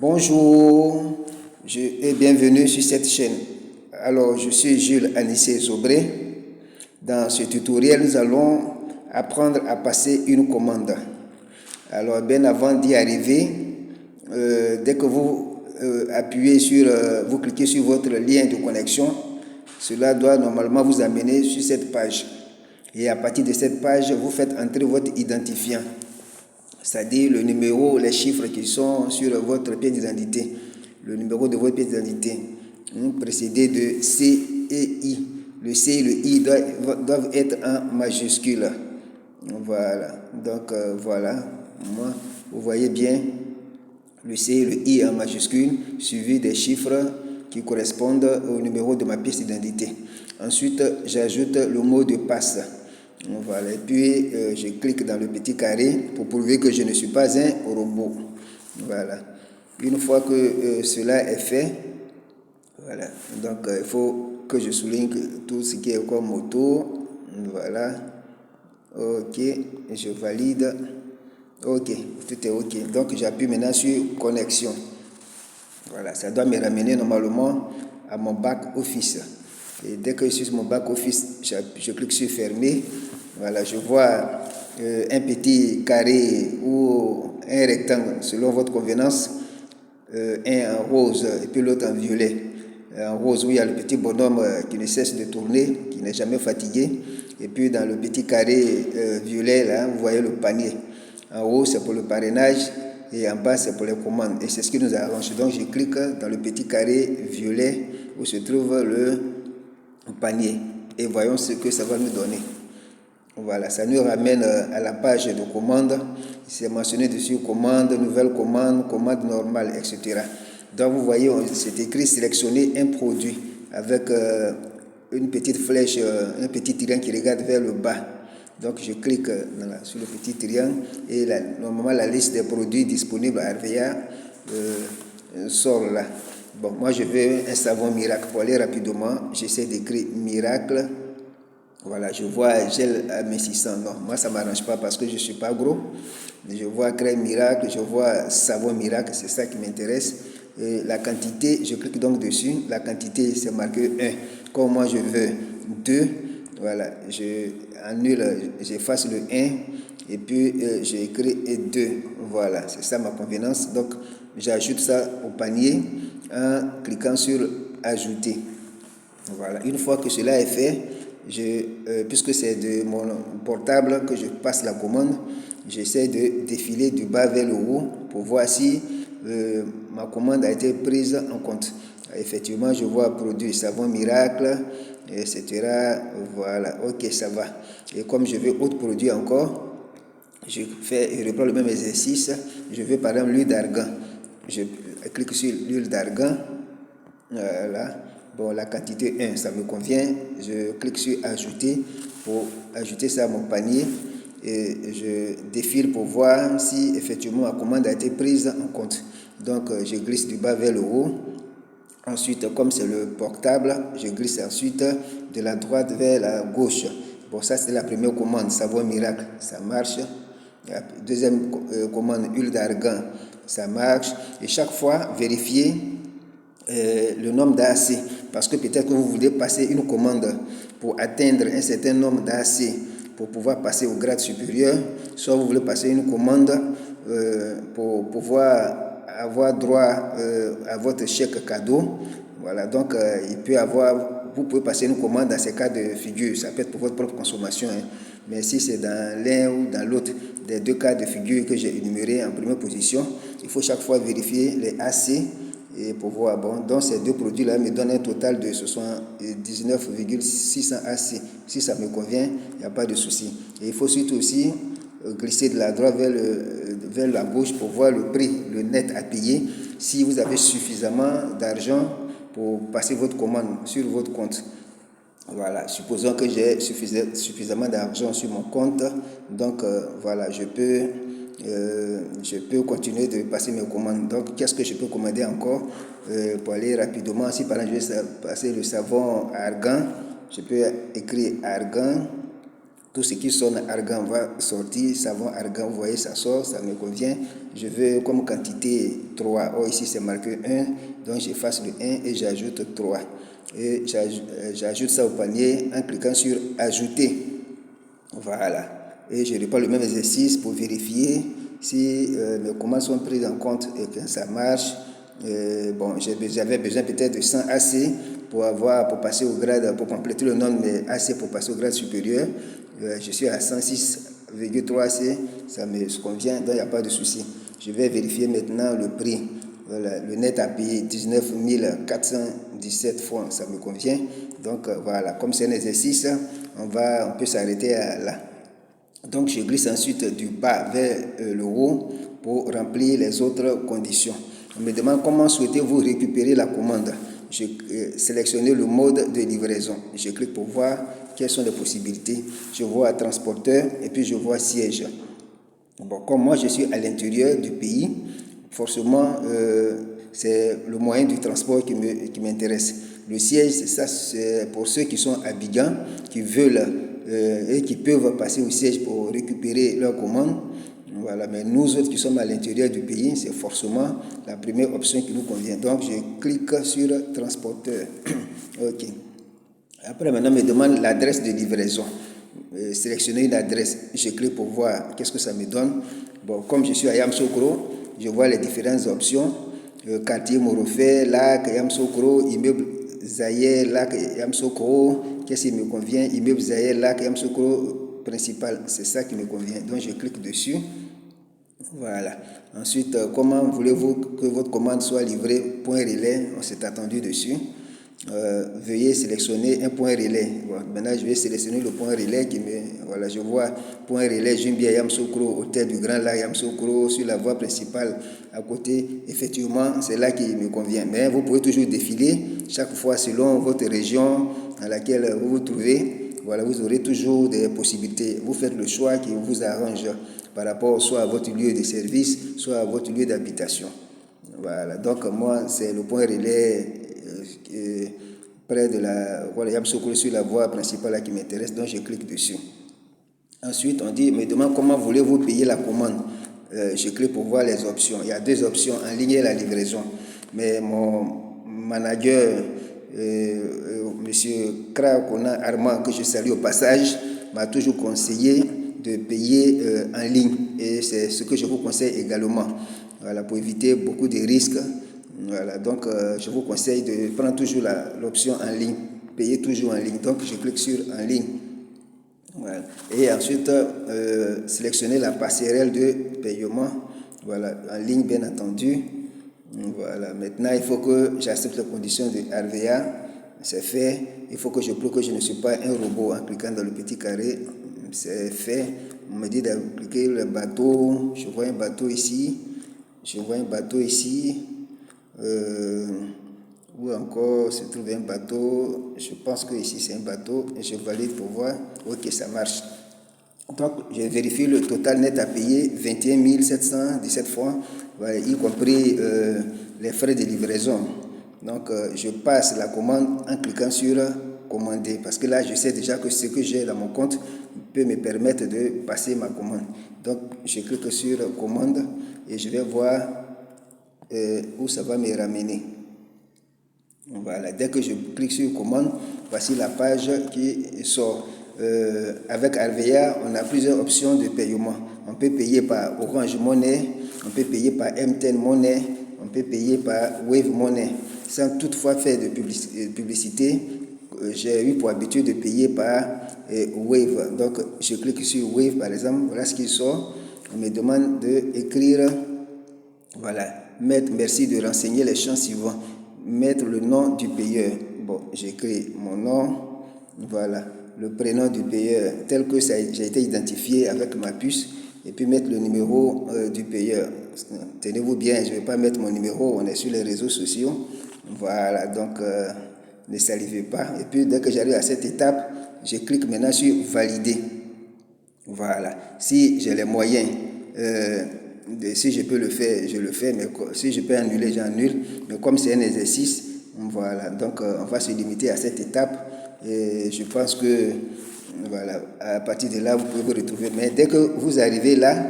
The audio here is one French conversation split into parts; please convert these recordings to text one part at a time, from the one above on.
Bonjour et bienvenue sur cette chaîne. Alors, je suis Jules Anissé Zobré. Dans ce tutoriel, nous allons apprendre à passer une commande. Alors, bien avant d'y arriver, dès que vous vous cliquez sur votre lien de connexion, cela doit normalement vous amener sur cette page. Et à partir de cette page, vous faites entrer votre identifiant, c'est-à-dire le numéro, les chiffres qui sont sur votre pièce d'identité, le numéro de votre pièce d'identité, précédé de C et I. Le C et le I doivent être en majuscule. Voilà, donc voilà, vous voyez bien le C et le I en majuscule, suivi des chiffres qui correspondent au numéro de ma pièce d'identité. Ensuite, j'ajoute le mot de passe. Voilà, et puis je clique dans le petit carré pour prouver que je ne suis pas un robot. Voilà. Une fois que cela est fait, voilà. Donc il faut que je souligne tout ce qui est comme autour. Voilà. Ok, je valide. Ok, tout est ok. Donc j'appuie maintenant sur connexion. Voilà, ça doit me ramener normalement à mon back office. Et dès que je suis sur mon back office, je clique sur fermer. Voilà, je vois un petit carré ou un rectangle selon votre convenance, un en rose et puis l'autre en violet. En rose où il y a le petit bonhomme qui ne cesse de tourner, qui n'est jamais fatigué. Et puis dans le petit carré violet, là, vous voyez le panier. En haut, c'est pour le parrainage et en bas, c'est pour les commandes. Et c'est ce qui nous arrange. Donc, je clique dans le petit carré violet où se trouve le panier. Et voyons ce que ça va nous donner. Voilà, ça nous ramène à la page de commande. C'est mentionné dessus commande, nouvelle commande, commande normale, etc. Donc, vous voyez, c'est écrit sélectionner un produit avec une petite flèche, un petit triangle qui regarde vers le bas. Donc, je clique sur le petit triangle et normalement, la liste des produits disponibles à Arvea sort là. Bon, moi, je veux un savon miracle. Pour aller rapidement, j'essaie d'écrire miracle. Voilà, je vois gel amincissant. Non, moi, ça ne m'arrange pas parce que je ne suis pas gros. Je vois crème miracle, je vois savon miracle, c'est ça qui m'intéresse. Et la quantité, je clique donc dessus. La quantité, c'est marqué 1. Comme moi, je veux 2. Voilà, je annule, j'efface le 1 et puis j'écris 2. Voilà, c'est ça ma convenance. Donc, j'ajoute ça au panier en cliquant sur ajouter. Voilà, une fois que cela est fait, puisque c'est de mon portable que je passe la commande, j'essaie de défiler du bas vers le haut pour voir si ma commande a été prise en compte. Effectivement, je vois produit savon miracle, etc. Voilà, ok, ça va. Et comme je veux autre produit encore, je reprends le même exercice. Je veux par exemple l'huile d'argan. Je clique sur l'huile d'argan. Voilà. Bon, la quantité 1, ça me convient. Je clique sur ajouter pour ajouter ça à mon panier. Et je défile pour voir si effectivement ma commande a été prise en compte. Donc, je glisse du bas vers le haut. Ensuite, comme c'est le portable, je glisse ensuite de la droite vers la gauche. Bon, ça c'est la première commande, savon miracle, ça marche. La deuxième commande, huile d'argan, ça marche. Et chaque fois, vérifiez le nombre d'AC. Parce que peut-être que vous voulez passer une commande pour atteindre un certain nombre d'AC pour pouvoir passer au grade supérieur. Soit vous voulez passer une commande pour pouvoir avoir droit à votre chèque cadeau. Voilà, donc vous pouvez passer une commande dans ces cas de figure. Ça peut être pour votre propre consommation. Hein. Mais si c'est dans l'un ou dans l'autre des deux cas de figure que j'ai énumérés en première position, il faut chaque fois vérifier les AC et pour voir. Bon, donc ces deux produits-là me donnent un total de 79,600 AC. Si ça me convient, il n'y a pas de souci. Et il faut surtout aussi glisser de la droite vers la gauche pour voir le prix, le net à payer, si vous avez suffisamment d'argent pour passer votre commande sur votre compte. Voilà, supposons que j'ai suffisamment d'argent sur mon compte, donc voilà, je peux continuer de passer mes commandes. Donc, qu'est-ce que je peux commander encore pour aller rapidement? Si par exemple je vais passer le savon argan, je peux écrire argan, Tout ce qui sonne argan va sortir, savon argan, vous voyez, ça sort, ça me convient. Je veux comme quantité 3. Oh, ici c'est marqué 1, donc j'efface le 1 et j'ajoute 3. Et j'ajoute ça au panier en cliquant sur ajouter. Voilà. Et je reprends le même exercice pour vérifier si mes commandes sont prises en compte et que ça marche. Bon, j'avais besoin peut-être de 100 AC pour passer au grade, pour compléter le nombre de AC pour passer au grade supérieur. Je suis à 106,3 AC, ça me convient, donc il n'y a pas de souci. Je vais vérifier maintenant le prix. Voilà, le net à payer 19 417 francs, ça me convient. Donc voilà, comme c'est un exercice, on peut s'arrêter là. Donc je glisse ensuite du bas vers le haut pour remplir les autres conditions. On me demande comment souhaitez-vous récupérer la commande. Je sélectionne le mode de livraison. Je clique pour voir quelles sont les possibilités. Je vois transporteur et puis je vois siège. Bon, comme moi je suis à l'intérieur du pays, forcément c'est le moyen du transport qui m'intéresse. Le siège, c'est pour ceux qui sont à Abidjan, qui veulent et qui peuvent passer au siège pour récupérer leur commande. Voilà, mais nous autres qui sommes à l'intérieur du pays, c'est forcément la première option qui nous convient. Donc, je clique sur transporteur. OK. Après, maintenant, on me demande l'adresse de livraison. Sélectionner une adresse. Je clique pour voir qu'est-ce que ça me donne. Bon, comme je suis à Yamoussoukro, je vois les différentes options. Quartier Morofé, Lac, Yamoussoukro, immeuble Zaïre, Lac, Yamoussoukro. Qu'est-ce qui me convient? Immeuble Zaïre, Lac, Yamoussoukro principal. C'est ça qui me convient. Donc, je clique dessus. Voilà. Ensuite, comment voulez-vous que votre commande soit livrée? Point relais, on s'est attendu dessus. Veuillez sélectionner un point relais. Bon, maintenant, je vais sélectionner le point relais voilà, je vois point relais Jumbia Yamoussoukro, hôtel du Grand Lac Yamoussoukro, sur la voie principale à côté. Effectivement, c'est là qui me convient. Mais vous pouvez toujours défiler chaque fois selon votre région dans laquelle vous vous trouvez. Voilà, vous aurez toujours des possibilités. Vous faites le choix qui vous arrange par rapport soit à votre lieu de service, soit à votre lieu d'habitation. Voilà, donc moi, c'est le point relais près de Yamoussoukro sur la voie principale là, qui m'intéresse, donc je clique dessus. Ensuite, on me demande comment voulez-vous payer la commande. Je clique pour voir les options. Il y a deux options, en ligne et la livraison. Mais mon manager, monsieur Krakona Armand, que je salue au passage, m'a toujours conseillé de payer en ligne. Et c'est ce que je vous conseille également. Voilà, pour éviter beaucoup de risques. Voilà, donc je vous conseille de prendre toujours l'option en ligne. Payer toujours en ligne. Donc je clique sur en ligne. Voilà. Et ensuite, sélectionner la passerelle de paiement. Voilà, en ligne bien entendu. Voilà, maintenant il faut que j'accepte les conditions de RVA. C'est fait. Il faut que je prouve que je ne suis pas un robot en cliquant dans le petit carré. C'est fait. On me dit d'appliquer le bateau. Je vois un bateau ici. Ou encore se trouve un bateau. Je pense que ici c'est un bateau. Et je valide pour voir. Ok, ça marche. Donc, je vérifie le total net à payer, 21 717 francs, voilà, y compris les frais de livraison. Donc, je passe la commande en cliquant sur commander. Parce que là, je sais déjà que ce que j'ai dans mon compte peut me permettre de passer ma commande. Donc, je clique sur commande et je vais voir où ça va me ramener. Voilà, dès que je clique sur commande, voici la page qui sort. Avec RVA, on a plusieurs options de paiement. On peut payer par Orange Money, on peut payer par MTN Money, on peut payer par Wave Money. Sans toutefois faire de publicité, j'ai eu pour habitude de payer par Wave. Donc, je clique sur Wave, par exemple, voilà ce qui sort. On me demande d'écrire, voilà, merci de renseigner les champs suivants. Mettre le nom du payeur. Bon, j'écris mon nom, voilà, le prénom du payeur tel que j'ai été identifié avec ma puce, et puis mettre le numéro du payeur. Tenez-vous bien, je ne vais pas mettre mon numéro, on est sur les réseaux sociaux. Voilà, donc ne salivez pas. Et puis dès que j'arrive à cette étape, je clique maintenant sur valider. Voilà, si j'ai les moyens, si je peux le faire, je le fais, mais si je peux annuler, j'annule. Mais comme c'est un exercice, voilà, donc on va se limiter à cette étape. Et je pense que Voilà, à partir de là, vous pouvez vous retrouver. Mais dès que vous arrivez là,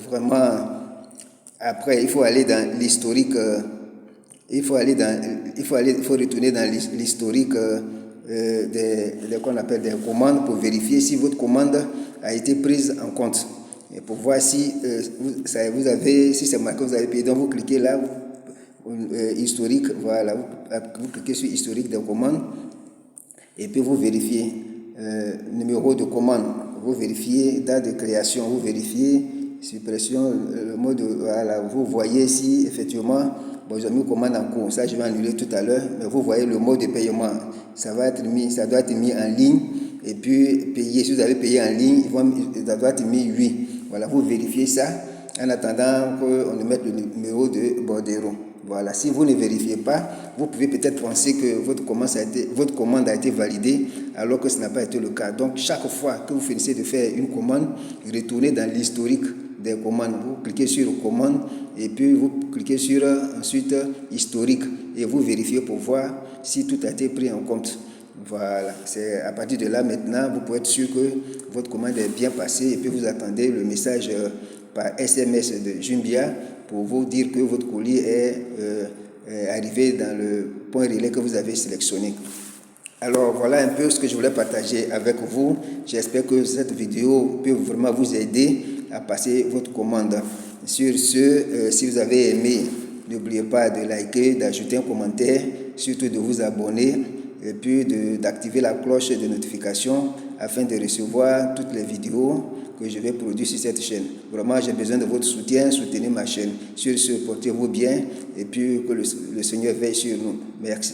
vraiment, après, il faut aller dans l'historique. Il faut retourner dans l'historique qu'on appelle des commandes pour vérifier si votre commande a été prise en compte. Et pour voir si si c'est marqué, vous avez payé. Donc vous cliquez là, historique, voilà, vous cliquez sur historique des commandes et puis vous vérifiez numéro de commande, vous vérifiez date de création, vous vérifiez suppression, le mode, voilà, vous voyez si effectivement, bon, j'ai mis une commande en cours, ça je vais annuler tout à l'heure, mais vous voyez le mode de paiement, ça doit être mis en ligne, et puis payer, si vous avez payé en ligne, ça doit être mis oui. Voilà, vous vérifiez ça, en attendant qu'on ne mette le numéro de bordereau. Voilà, si vous ne vérifiez pas, vous pouvez peut-être penser que votre commande a été validée alors que ce n'a pas été le cas. Donc, chaque fois que vous finissez de faire une commande, retournez dans l'historique des commandes. Vous cliquez sur commande et puis vous cliquez sur ensuite historique et vous vérifiez pour voir si tout a été pris en compte. Voilà, c'est à partir de là maintenant, vous pouvez être sûr que votre commande est bien passée et puis vous attendez le message par SMS de Jumia pour vous dire que votre colis est arrivé dans le point relais que vous avez sélectionné. Alors voilà un peu ce que je voulais partager avec vous. J'espère que cette vidéo peut vraiment vous aider à passer votre commande. Sur ce, si vous avez aimé, n'oubliez pas de liker, d'ajouter un commentaire, surtout de vous abonner et puis d'activer la cloche de notification afin de recevoir toutes les vidéos que je vais produire sur cette chaîne. Vraiment, j'ai besoin de votre soutien, soutenez ma chaîne. Sur ce, portez-vous bien et puis que le Seigneur veille sur nous. Merci.